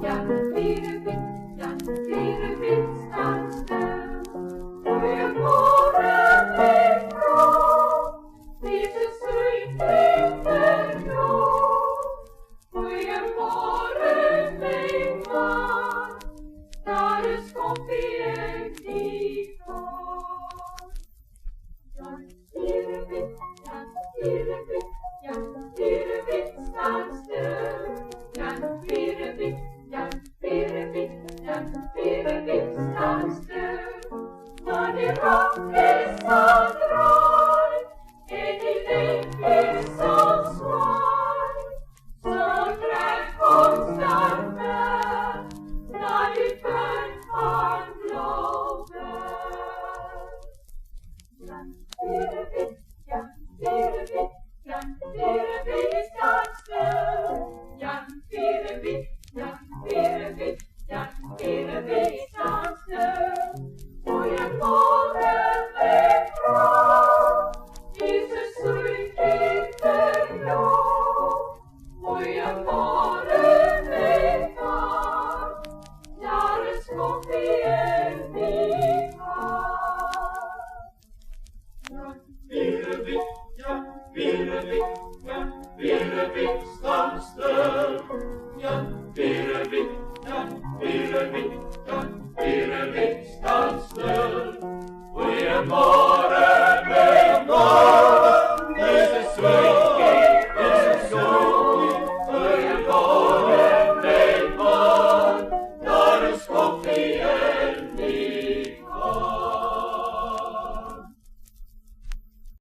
Jan Virevik, Jan Virevik staan stil. Goeiemorgen, mijn vrouw, deze zoet klinkt er groot. Goeiemorgen, mijn man, daar is koffie en die koud. Jan Virevik, Jan Virevik, Jan Virevik staan stil. Jan Virevik, Jan Virevik, Jan Virevik staan stil. Maar die rok is al draai en die lijk is al zwaai. Zo trek ons daar weg naar die punt van Blauwberg. Jan Virevik, Jan Virevik, Jan Virevik staan stil. Jan Virevik, Jan Virevik, Jan Virevik staan stil. Goeiemorgen, mijn vrouw, deze zoet klinkt er groot. Goeiemorgen, mijn man, daar is koffie en die gaat. Jan Virevik, Jan Virevik, Jan Virevik staan stil. Jan Virevik, Jan Virevik, Jan Virevik staan stil. Goeiemorgen.